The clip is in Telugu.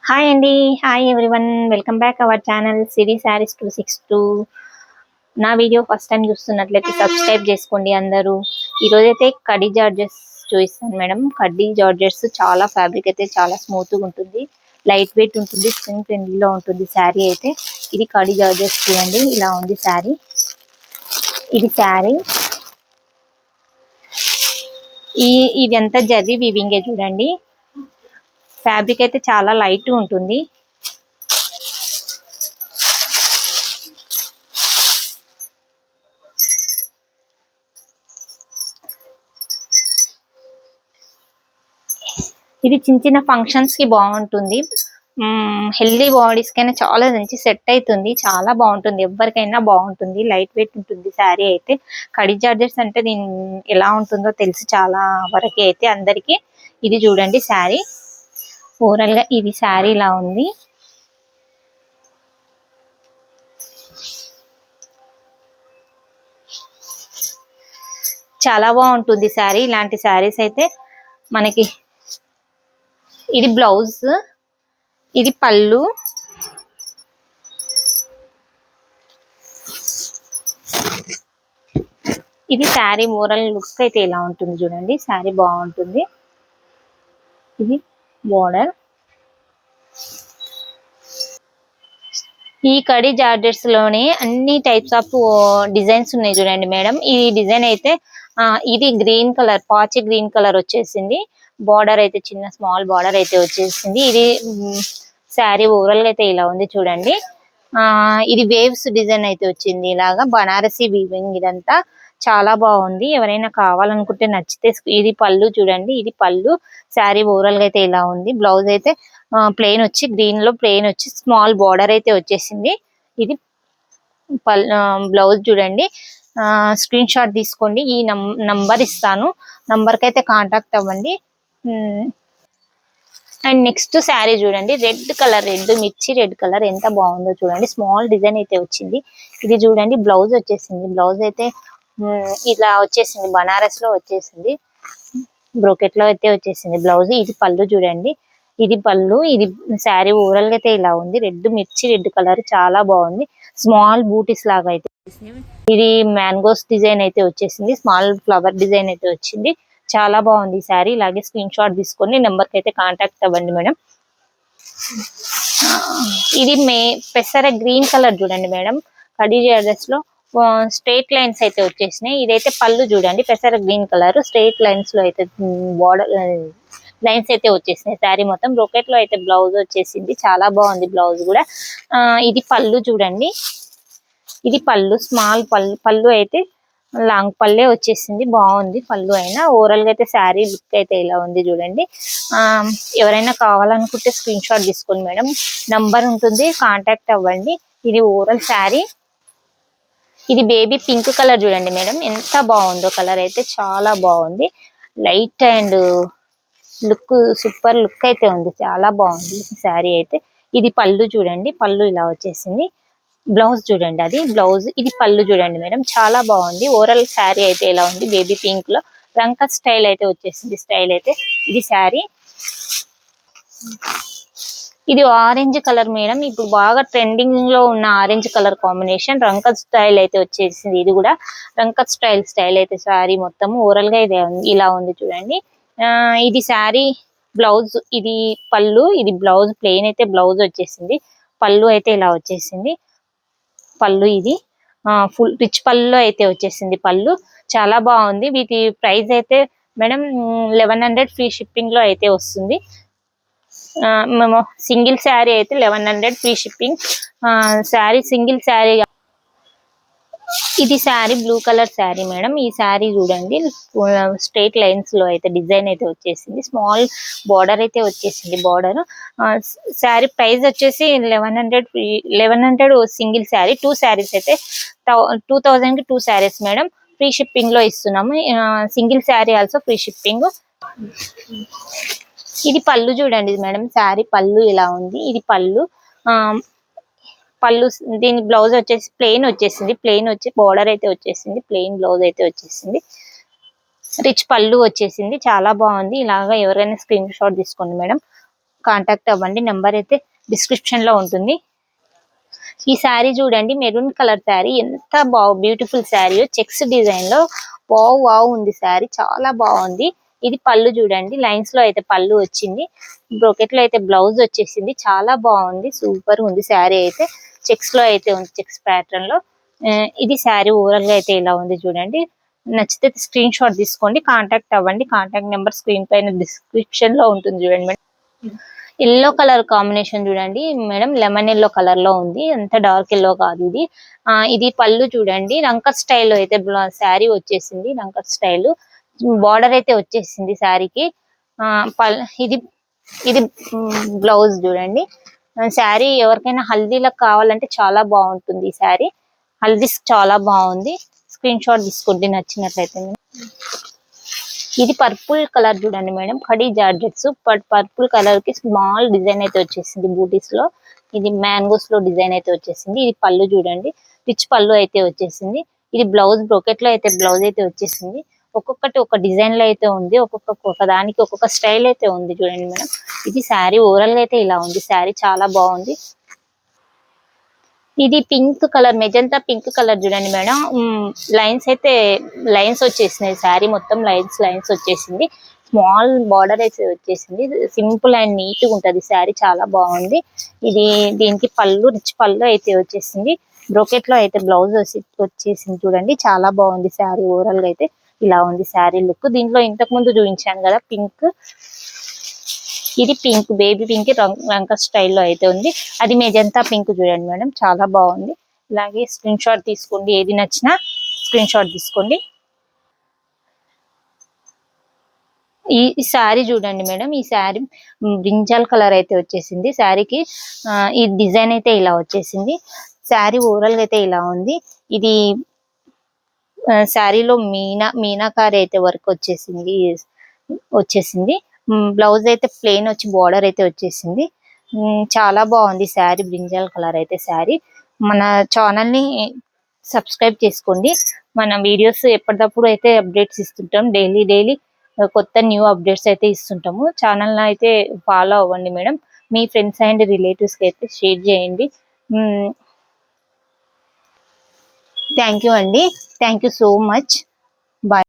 హాయ్ అండి. Hi everyone. Welcome back our channel Siri sarees 262. నా వీడియో ఫస్ట్ టైం చూస్తున్నట్లయితే సబ్స్క్రైబ్ చేసుకోండి అందరూ. ఈరోజైతే కడ్డీ జార్జెస్ చూపిస్తాను మేడం. కడ్డీ జార్జెస్ చాలా ఫ్యాబ్రిక్ అయితే చాలా స్మూత్గా ఉంటుంది, లైట్ వెయిట్ ఉంటుంది, స్కిన్ ఫ్రెండ్లీలో ఉంటుంది శారీ అయితే. ఇది కడ్డీ జార్జెస్ చూడండి, ఇలా ఉంది శారీ. ఇది శారీ ఇదంతా జరీ వీవింగే చూడండి. ఫ్యాబ్రిక్ అయితే చాలా లైట్ ఉంటుంది. ఇది చిన్న చిన్న ఫంక్షన్స్ కి బాగుంటుంది. హెల్దీ బాడీస్ కైనా చాలా మంచి సెట్ అవుతుంది, చాలా బాగుంటుంది, ఎవరికైనా బాగుంటుంది. లైట్ వెయిట్ ఉంటుంది శారీ అయితే. కడ్డీ జార్జెస్ అంటే దీని ఎలా ఉంటుందో తెలుసు చాలా వరకు అయితే అందరికి. ఇది చూడండి శారీ, ఓవరాల్ గా ఇది శారీ ఇలా ఉంది. చాలా బాగుంటుంది శారీ. ఇలాంటి శారీస్ అయితే మనకి. ఇది బ్లౌజ్, ఇది పళ్ళు, ఇది శారీ ఓవరాల్ లుక్ అయితే ఇలా ఉంటుంది చూడండి. శారీ బాగుంటుంది. ఇది బోర్డర్. ఈ కడ్డీ జార్జెట్స్ లోనే అన్ని టైప్స్ ఆఫ్ డిజైన్స్ ఉన్నాయి చూడండి మేడం. ఈ డిజైన్ అయితే ఇది గ్రీన్ కలర్, పాచి గ్రీన్ కలర్ వచ్చేసింది. బార్డర్ అయితే చిన్న స్మాల్ బార్డర్ అయితే వచ్చేసింది. ఇది శారీ ఓవరాల్ గా అయితే ఇలా ఉంది చూడండి. ఇది వేవ్స్ డిజైన్ అయితే వచ్చింది, ఇలాగా బనారసి వీవింగ్. ఇదంతా చాలా బాగుంది. ఎవరైనా కావాలనుకుంటే నచ్చితే. ఇది పళ్ళు చూడండి, ఇది పళ్ళు. శారీ ఓవరాల్ గా అయితే ఇలా ఉంది. బ్లౌజ్ అయితే ప్లెయిన్ వచ్చి గ్రీన్ లో ప్లెయిన్ వచ్చి స్మాల్ బార్డర్ అయితే వచ్చేసింది. ఇది బ్లౌజ్ చూడండి. స్క్రీన్ షాట్ తీసుకోండి, ఈ నంబర్ ఇస్తాను, నంబర్ కి అయితే కాంటాక్ట్ అవ్వండి. అండ్ నెక్స్ట్ శారీ చూడండి, రెడ్ కలర్, రెడ్ మిర్చి రెడ్ కలర్ ఎంత బాగుందో చూడండి. స్మాల్ డిజైన్ అయితే వచ్చింది. ఇది చూడండి బ్లౌజ్ వచ్చేసింది. బ్లౌజ్ అయితే ఇలా వచ్చేసింది, బనారస్ లో వచ్చేసింది, బ్రోకెట్ లో అయితే వచ్చేసింది బ్లౌజ్. ఇది పళ్ళు చూడండి, ఇది పళ్ళు. ఇది శారీ ఓవరాల్ గా అయితే ఇలా ఉంది. రెడ్ మిర్చి రెడ్ కలర్ చాలా బాగుంది. స్మాల్ బూటీస్ లాగా అయితే. ఇది మ్యాంగోస్ డిజైన్ అయితే వచ్చేసింది, స్మాల్ ఫ్లవర్ డిజైన్ అయితే వచ్చింది. చాలా బాగుంది ఈ శారీ. ఇలాగే స్క్రీన్ షాట్ తీసుకొని నెంబర్ కి అయితే కాంటాక్ట్ అవ్వండి మేడం. ఇది పెసర గ్రీన్ కలర్ చూడండి మేడం. కడ్డీ జార్జెస్ లో స్ట్రైట్ లైన్స్ అయితే వచ్చేసినాయి. ఇదైతే పళ్ళు చూడండి, పెసర గ్రీన్ కలర్ స్ట్రైట్ లైన్స్ లో అయితే బార్డర్ లైన్స్ అయితే వచ్చేసినాయి. శారీ మొత్తం బ్రోకెట్ లో అయితే బ్లౌజ్ వచ్చేసింది. చాలా బాగుంది బ్లౌజ్ కూడా. ఇది పళ్ళు చూడండి, ఇది పళ్ళు స్మాల్ పళ్ళు అయితే లాంగ్ పళ్ళే వచ్చేసింది. బాగుంది పళ్ళు అయినా. ఓవరాల్ గా అయితే శారీ లుక్ అయితే ఇలా ఉంది చూడండి. ఎవరైనా కావాలనుకుంటే స్క్రీన్ షాట్ తీసుకోండి మేడం, నంబర్ ఉంటుంది, కాంటాక్ట్ అవ్వండి. ఇది ఓవరాల్ శారీ. ఇది బేబీ పింక్ కలర్ చూడండి మేడం, ఎంత బాగుందో కలర్ అయితే. చాలా బాగుంది, light and look super look అయితే ఉంది. చాలా బాగుంది శారీ అయితే. ఇది పళ్ళు చూడండి, పళ్ళు ఇలా వచ్చేసింది. బ్లౌజ్ చూడండి, అది బ్లౌజ్. ఇది పళ్ళు చూడండి మేడం, చాలా బాగుంది. ఓవరాల్ శారీ అయితే ఇలా ఉంది. బేబీ పింక్ లో రంక స్టైల్ అయితే వచ్చేసింది స్టైల్ అయితే. ఇది శారీ. ఇది ఆరెంజ్ కలర్ మేడం, ఇప్పుడు బాగా ట్రెండింగ్ లో ఉన్న orange colour combination. Rangkat style అయితే వచ్చేసింది. ఇది కూడా రంకత్ స్టైల్ అయితే శారీ మొత్తం ఓవరాల్ గా ఇది ఇలా ఉంది చూడండి. ఇది శారీ బ్లౌజ్, ఇది పళ్ళు, ఇది బ్లౌజ్. ప్లెయిన్ అయితే బ్లౌజ్ వచ్చేసింది. పళ్ళు అయితే ఇలా వచ్చేసింది పళ్ళు. ఇది ఫుల్ రిచ్ పళ్ళు అయితే వచ్చేసింది పళ్ళు. చాలా బాగుంది. వీటి ప్రైస్ అయితే మేడం 1100 ఫ్రీ షిప్పింగ్ లో అయితే వస్తుంది. మేము సింగిల్ శారీ అయితే 1100 free shipping. Saree single saree. ఇది saree blue colour saree madam. ఈ శారీ చూడండి, స్ట్రైట్ లైన్స్ లో అయితే డిజైన్ అయితే వచ్చేసింది. స్మాల్ బార్డర్ అయితే వచ్చేసింది. బార్డర్ శారీ ప్రైస్ వచ్చేసి 1100 సింగిల్ శారీ. 2 శారీస్ అయితే 2000 కి 2 శారీస్ మేడం. ఫ్రీ షిప్పింగ్ లో ఇస్తున్నాము. Single sari also free shipping. ఇది పళ్ళు చూడండి మేడం, శారీ పళ్ళు ఇలా ఉంది. ఇది పళ్ళు. పళ్ళు దీని బ్లౌజ్ వచ్చేసి ప్లెయిన్ వచ్చేసింది. ప్లెయిన్ వచ్చి బోర్డర్ అయితే వచ్చేసింది. ప్లెయిన్ బ్లౌజ్ అయితే వచ్చేసింది. రిచ్ పళ్ళు వచ్చేసింది. చాలా బాగుంది. ఇలాగా ఎవరైనా స్క్రీన్ షాట్ తీసుకోండి మేడం. కాంటాక్ట్ అవ్వండి. నెంబర్ అయితే డిస్క్రిప్షన్ లో ఉంటుంది. ఈ శారీ చూడండి, మెరూన్ కలర్ శారీ, ఎంత బ్యూటిఫుల్ శారీ, చెక్స్ డిజైన్ లో వావ్ ఉంది శారీ, చాలా బాగుంది. ఇది పళ్ళు చూడండి, లైన్స్ లో అయితే పళ్ళు వచ్చింది, బ్రోకెట్ లో అయితే బ్లౌజ్ వచ్చేసింది, చాలా బాగుంది, సూపర్ ఉంది శారీ అయితే. చెక్స్ లో అయితే ఉంది, చెక్స్ ప్యాటర్న్ లో. ఇది శారీ ఓవరాల్ గా అయితే ఇలా ఉంది చూడండి. నచ్చితే స్క్రీన్ షాట్ తీసుకోండి, కాంటాక్ట్ అవ్వండి. కాంటాక్ట్ నెంబర్ స్క్రీన్ పైన డిస్క్రిప్షన్ లో ఉంటుంది చూడండి మేడం. ఎల్లో కలర్ కాంబినేషన్ చూడండి మేడం, లెమన్ ఎల్లో కలర్ లో ఉంది, అంత డార్క్ ఎల్లో కాదు ఇది. ఇది పళ్ళు చూడండి, రంకర్ స్టైల్ అయితే శారీ వచ్చేసింది, రంకర్ స్టైల్ బార్డర్ అయితే వచ్చేసింది శారీకి. ఇది ఇది బ్లౌజ్ చూడండి. శారీ ఎవరికైనా హల్దీలకు కావాలంటే చాలా బాగుంటుంది ఈ శారీ, హల్దీస్ చాలా బాగుంది. స్క్రీన్ షాట్ తీసుకోండి నచ్చినట్లయితే. ఇది పర్పుల్ కలర్ చూడండి madam, khadi georgettes, purple colour కి స్మాల్ డిజైన్ అయితే వచ్చేసింది బూటీస్ లో. ఇది మ్యాంగోస్ లో డిజైన్ అయితే వచ్చేసింది. ఇది పళ్ళు చూడండి, రిచ్ పళ్ళు అయితే వచ్చేసింది. ఇది బ్లౌజ్, బ్రోకెట్ లో అయితే బ్లౌజ్ అయితే వచ్చేసింది. ఒక్కొక్కటి ఒక డిజైన్ లో అయితే ఉంది, ఒక్కొక్క దానికి ఒక్కొక్క స్టైల్ అయితే ఉంది చూడండి మేడం. ఇది శారీ ఓవరాల్ గా అయితే ఇలా ఉంది, శారీ చాలా బాగుంది. ఇది pink colour, magenta pink colour చూడండి మేడం. లైన్స్ వచ్చేసినాయి, శారీ మొత్తం లైన్స్ వచ్చేసింది. స్మాల్ బార్డర్ అయితే వచ్చేసింది, సింపుల్ అండ్ నీట్ గా ఉంటది శారీ, చాలా బాగుంది. దీనికి పళ్ళు, రిచ్ పళ్ళు అయితే వచ్చేసింది. బ్రోకెట్ లో అయితే బ్లౌజ్ వచ్చేసింది చూడండి, చాలా బాగుంది శారీ ఓవరాల్ గా అయితే ఇలా ఉంది శారీ లుక్. దీంట్లో ఇంతకు ముందు చూపించాను కదా పింక్, ఇది పింక్, బేబీ పింక్ రంకర్ స్టైల్లో అయితే ఉంది. అది మెజంతా పింక్ చూడండి మేడం, చాలా బాగుంది. ఇలాగే స్క్రీన్ షాట్ తీసుకోండి, ఏది నచ్చినా స్క్రీన్ షాట్ తీసుకోండి. ఈ శారీ చూడండి మేడం, ఈ శారీ బ్రింజాల్ కలర్ అయితే వచ్చేసింది శారీకి. ఈ డిజైన్ అయితే ఇలా వచ్చేసింది, శారీ ఓవరాల్ గా అయితే ఇలా ఉంది. ఇది శారీలో మీనాకారి అయితే వర్క్ వచ్చేసింది. బ్లౌజ్ అయితే ప్లెయిన్ వచ్చి బార్డర్ అయితే వచ్చేసింది. చాలా బాగుంది శారీ, బ్రింజాల్ కలర్ అయితే శారీ. మన ఛానల్ ని సబ్స్క్రైబ్ చేసుకోండి, మన వీడియోస్ ఎప్పటికప్పుడు అయితే అప్డేట్స్ ఇస్తుంటాం, డైలీ కొత్త న్యూ అప్డేట్స్ అయితే ఇస్తుంటాము. ఛానల్ అయితే ఫాలో అవ్వండి మేడం, మీ ఫ్రెండ్స్ అండ్ రిలేటివ్స్ కి అయితే షేర్ చేయండి. థ్యాంక్ యూ అండి, thank you so much, bye.